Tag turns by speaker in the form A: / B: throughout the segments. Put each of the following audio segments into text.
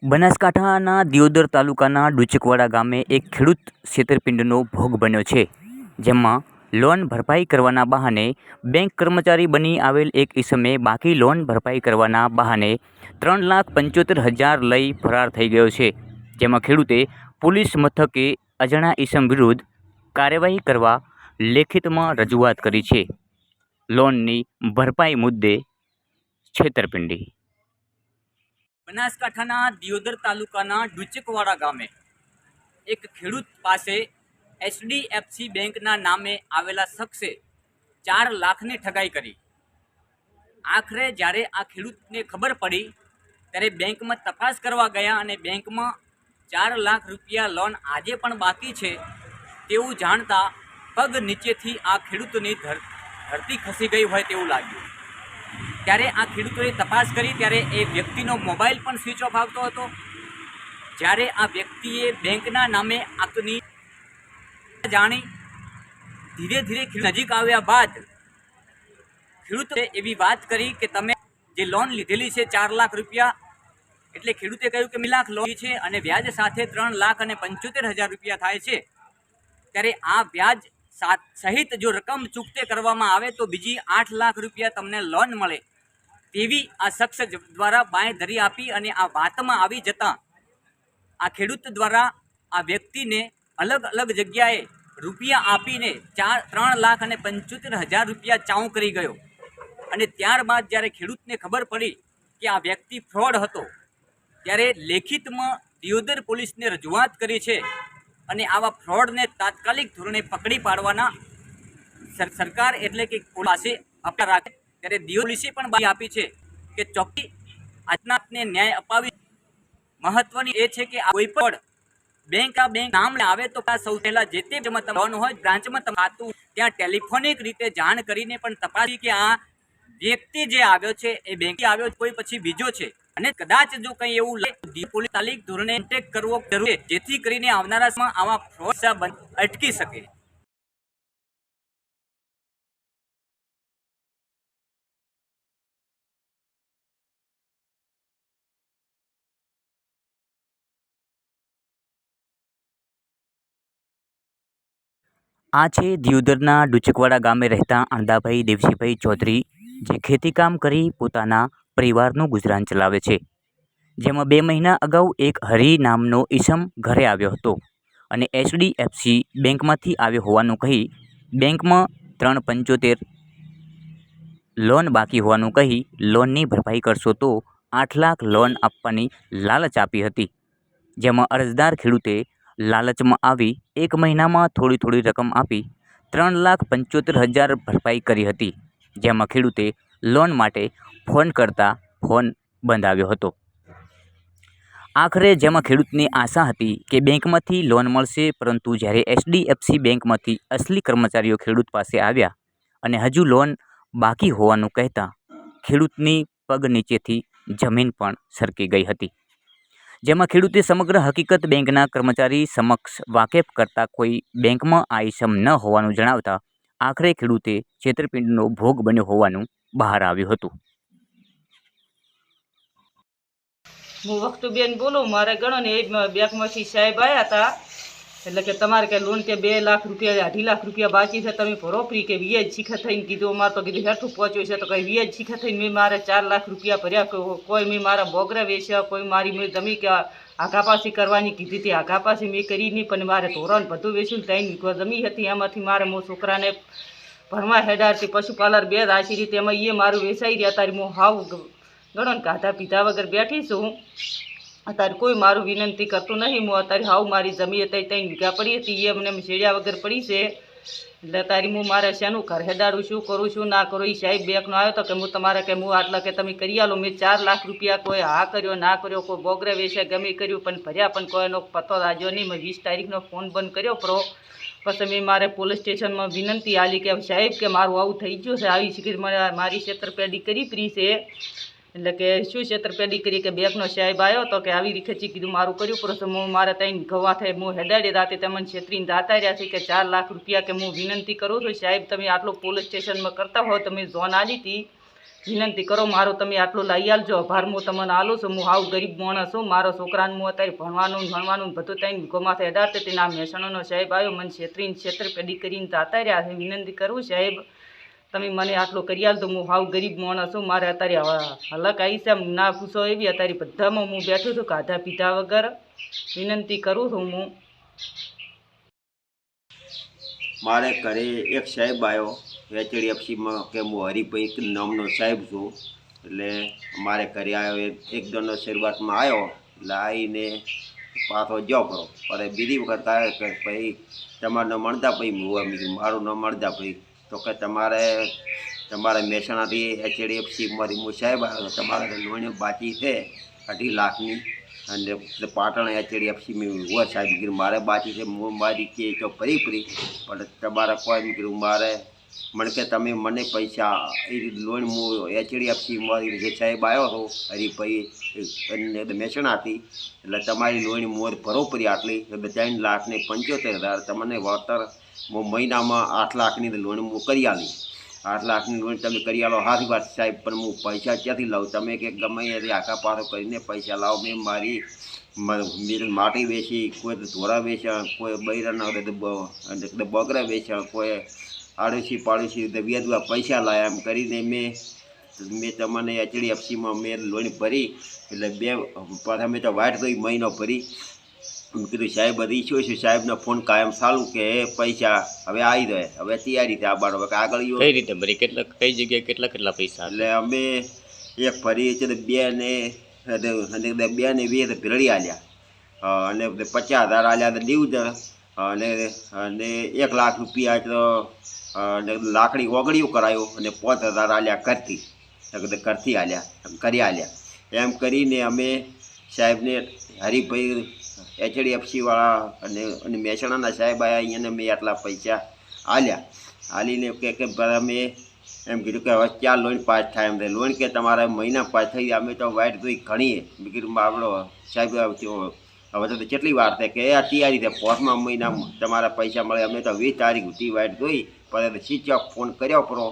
A: બનાસકાંઠાના દિયોદર તાલુકાના ડુચકવાડા ગામે એક ખેડૂત છેતરપિંડીનો ભોગ બન્યો છે, જેમાં લોન ભરપાઈ કરવાના બહાને બેંક કર્મચારી બની આવેલ એક ઈસમે બાકી લોન ભરપાઈ કરવાના બહાને 3,75,000 લઈ ફરાર થઈ ગયો છે, જેમાં ખેડૂતે પોલીસ મથકે અજાણ્યા ઈસમ વિરુદ્ધ કાર્યવાહી કરવા લેખિતમાં રજૂઆત કરી છે. લોનની ભરપાઈ મુદ્દે છેતરપિંડી. બનાસકાંઠાના દિયોદર તાલુકાના ડુચકવાડા ગામે એક ખેડૂત પાસે HDFC બેંકના નામે આવેલા શખ્સે 4 લાખની ઠગાઈ કરી. આખરે જ્યારે આ ખેડૂતને ખબર પડી ત્યારે બેંકમાં તપાસ કરવા ગયા અને બેંકમાં 4 લાખ રૂપિયા લોન આજે પણ બાકી છે તેવું જાણતા પગ નીચેથી આ ખેડૂતની ધરતી ખસી ગઈ હોય તેવું લાગ્યું. ત્યારે આ ખેડૂતોએ તપાસ કરી ત્યારે એ વ્યક્તિનો મોબાઈલ પણ સ્વિચ ઓફ આવતો હતો. જ્યારે આ વ્યક્તિએ બેંકના નામે આંકની જાણી ધીરે ધીરે નજીક આવ્યા બાદ ખેડૂતે એવી વાત કરી કે તમે જે લોન લીધેલી છે 4 લાખ રૂપિયા, એટલે ખેડૂતે કહ્યું કે 2 લાખ લોન છે અને વ્યાજ સાથે 3,75,000 રૂપિયા થાય છે. ત્યારે આ વ્યાજ સહિત જો રકમ ચૂકતે કરવામાં આવે તો બીજી 8 લાખ રૂપિયા તમને લોન મળે તેવી આ શખ્સ દ્વારા બાંયધરી આપી અને આ વાતમાં આવી જતાં આ ખેડૂત દ્વારા આ વ્યક્તિને અલગ અલગ જગ્યાએ રૂપિયા આપીને 3,75,000 રૂપિયા ચાઉં કરી ગયો. અને ત્યારબાદ જ્યારે ખેડૂતને ખબર પડી કે આ વ્યક્તિ ફ્રોડ હતો ત્યારે લેખિતમાં દિયોદર પોલીસને રજૂઆત કરી છે અને આવા ફ્રોડને તાત્કાલિક ધોરણે પકડી પાડવાના સરકાર એટલે કે પાસે અપીલ રાખે. ત્યારે દિયોદર પોલીસે પણ બાઈ આપી છે કે ચોક્કી આજનાને ન્યાય અપાવી. મહત્વની એ છે કે કોઈ પણ બેંક નામ આવે તો સૌથી પહેલા જે તે લોન હોય બ્રાન્ચમાં ખાતું ત્યાં ટેલિફોનિક રીતે જાણ કરીને પણ તપાસી કે આ વ્યક્તિ જે આવ્યો છે એ બેંકે આવ્યો કોઈ પછી બીજો છે, અને કદાચ જો કંઈ એવું પોલીસ તાત્કાલિક ધોરણે કોન્ટેક્ટ કરવો જરૂરી છે જેથી કરીને આવનારા સમયમાં આવા ફ્રોડ અટકી શકે. આ છે દિયોદરના ડુચકવાડા ગામે રહેતા આંદાભાઈ દેવસીભાઈ ચૌધરી, જે ખેતીકામ કરી પોતાના પરિવારનું ગુજરાન ચલાવે છે. જેમાં 2 મહિના અગાઉ એક હરી નામનો ઈસમ ઘરે આવ્યો હતો અને HDFC બેંકમાંથી આવ્યો હોવાનું કહી બેંકમાં 3,75,000 લોન બાકી હોવાનું કહી લોનની ભરપાઈ કરશો તો 8 લાખ લોન આપવાની લાલચ આપી હતી. જેમાં અરજદાર ખેડૂતે લાલચમાં આવી 1 મહિનામાં થોડી રકમ આપી 3,75,000 ભરપાઈ કરી હતી. જેમાં ખેડૂતે લોન માટે ફોન કરતા ફોન બંધ આવ્યો હતો. આખરે જેમાં ખેડૂતની આશા હતી કે બેંકમાંથી લોન મળશે, પરંતુ જ્યારે HDFC બેંકમાંથી અસલી કર્મચારીઓ ખેડૂત પાસે આવ્યા અને હજુ લોન બાકી હોવાનું કહેતા ખેડૂતની પગ નીચેથી જમીન પણ સરકી ગઈ હતી. જેમાં ખેડૂતે સમગ્ર હકીકત બેંકના કર્મચારી સમક્ષ વાકેફ કરતા કોઈ બેંકમાં આ ઈસમ ન હોવાનું જણાવતા આખરે ખેડૂતે છેતરપિંડીનો ભોગ બન્યો હોવાનું બહાર આવ્યું હતું.
B: હું વખતુબેન બોલું. મારે ગણો ને એ બેંકમાંથી સાહેબ આવ્યા હતા, એટલે કે તમારે કે લોન કે 2 લાખ રૂપિયા 2.5 લાખ રૂપિયા બાકી છે, તમે ભરો ફ્રી કે વ્યાજ શીખા થઈને કીધું. અમારે તો કીધું હેઠું પહોંચ્યું છે તો કંઈ વ્યાજ શીખા થઈને મેં મારે 4 લાખ રૂપિયા ભર્યા. કોઈ મેં મારા બોગરા વેચ્યા, કોઈ મારી મેં જમી કે આઘાપાસી કરવાની કીધી હતી, આઘાપાસી મેં કરી નહીં, પણ મારે ધોરણ બધું વેચ્યું. 3 વીઘો જમી હતી, એમાંથી મારે હું છોકરાને ભણવા હેડાડતી પશુપાલર 2 રાશી રીતે એમાં એ મારું વેચાઈ રહ્યા. તારી હું હાવ ગણો ને ખાધા પીધા વગર બેઠી છું. અત્યારે કોઈ મારું વિનંતી કરતું નહીં. હું અત્યારે હાવ મારી જમી હતી 3 વીઘા પડી હતી, એ મને શેડ્યા વગર પડી છે. એટલે તારી હું મારે શેનું ઘર હેડાડું, શું કરું છું ના કરું. એ સાહેબ બેંકનો આવ્યો હતો કે હું તમારે કે હું આટલા કે તમે કરી આલો. મેં 4 લાખ રૂપિયા કોઈ હા કર્યો ના કર્યો, કોઈ બોગરે વેચે ગમે કર્યું, પણ ભર્યા પણ કોઈનો પતો રાજો નહીં. મેં 20 તારીખનો ફોન બંધ કર્યો પ્રો. પછી મેં મારે પોલીસ સ્ટેશનમાં વિનંતી આલી કે સાહેબ કે મારું આવું થઈ ગયું છે, આવી શીખી મારી છેતરપેડી કરી પ્રી છે. એટલે કે શું છેતરપેડી કરી કે બેંકનો સાહેબ આવ્યો તો કે આવી રીતે કીધું મારું કર્યું. પરંતુ હું મારે 3 ગવા થાય હું હેડાડી રાતે તમને છેતરીને દાતા રહ્યા છે કે 4 લાખ રૂપિયા કે હું વિનંતી કરું છું સાહેબ તમે આટલું પોલીસ સ્ટેશનમાં કરતા હો. તમે ઝોન આલી હતી વિનંતી કરો મારો તમે આટલું લઈ આલજો. આભાર હું તમને આલું છું. હું હાવ ગરીબ માણસ છું. મારો છોકરાને હું અત્યારે ભણવાનું બધું ત્યાં ગોમાથે અડાડતી હતી. આ મહેસાણાનો સાહેબ આવ્યો મને છેતરપિંડી કરીને જાતા રહ્યા છે. વિનંતી કરું સાહેબ તમે મને આટલું કરી આલ તો હું હાવ ગરીબ માણસ છું. મારે અત્યારે હલક આવી છે ના પૂછો એવી. અત્યારે બધામાં હું બેઠું છું ખાધા પીધા વગર. વિનંતી કરું છું હું.
C: મારે ઘરે એક સાહેબ આવ્યો HDFCમાં કે હું હરિભાઈ નામનો સાહેબ છું. એટલે મારે ઘરે આવ્યો એક દોનો શરૂઆતમાં આવ્યો એટલે આવીને પાછો જો કરો પણ બીજી વખત આવ્યો કે ભાઈ તમારું ન મળતા ભાઈ મારું ન મળતા ભાઈ તો કે તમારે મહેસાણાથી HDFCમાંથી હું સાહેબ આવ્યો તમારે લોન બાકી છે 2.5 લાખની અને પાટણ HDFCમાં હોય સાહેબ કીધું મારે બાકી છે હું મારી કે તો ફરી પણ તમારે કોઈ કીધું મારે મને કે તમે મને પૈસા એ લોન હું HDFCમાં જે સાહેબ આવ્યો હતો હરીભાઈ મહેસાણાથી એટલે તમારી લોન મોર ભરો પડી આટલી 3,75,000 તમને વળતર હું મહિનામાં 8 લાખની લોન હું કરી આલી. 8 લાખની લોન તમે કરી આલો સારી વાત સાહેબ પણ હું પૈસા ક્યાંથી લાવું? તમે કે ગમે ત્યાંથી આખા પાછો કરીને પૈસા લાવો. મેં મારી માટી વેચી, કોઈ ધોરા વેચ્યા, કોઈ બૈરાના બગરા વેચ્યા, કોઈ આડોશી પાડોશી વેચવા પૈસા લાવ્યા. એમ કરીને મેં તમને HDFCમાં મેં લોન ભરી એટલે પાછા મેં તો વાટ ગઈ મહિનો ભરી. કીધું સાહેબ બધી શું છે સાહેબનો ફોન કાયમ ચાલુ કે પૈસા હવે આવી જાય હવે તૈયારી આ બાળો કે આગળ
D: કઈ રીતે ભરી કઈ જગ્યાએ કેટલા પૈસા?
C: એટલે અમે એક ભરી છે 2 ને 20 ભેરડી આલ્યા અને 50,000 આલ્યા તો દીવદર અને 1 લાખ રૂપિયા તો લાકડી ઓગળીઓ કરાયો અને 5,000 આલ્યા ઘરથી આલ્યા કરી આલ્યા. એમ કરીને અમે સાહેબને હરિભાઈ HDFCવાળા અને મહેસાણાના સાહેબ આવ્યા અહીંયાને મેં આટલા પૈસા આલ્યા. આલીને કે અમે એમ કીધું કે હવે 4 લોન પાસ થાય એમ લોન કે તમારે મહિના પાસ થઈ ગયા. અમે તો વાઇટ જોઈ ઘણીએ મેં કીધું આપણો સાહેબ હવે તો કેટલી વાર થાય કે આ તૈયારી છે 5મા મહિનામાં તમારા પૈસા મળે. અમે તો 20 તારીખ સુધી વાઇટ જોઈ પછી સ્વિચ ઓફ ફોન કર્યો પરો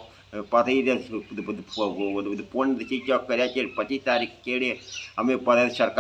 C: પછી ફોન સ્વિચ ઓફ કર્યા છે 25 તારીખ કેળે અમે પરત સરકાર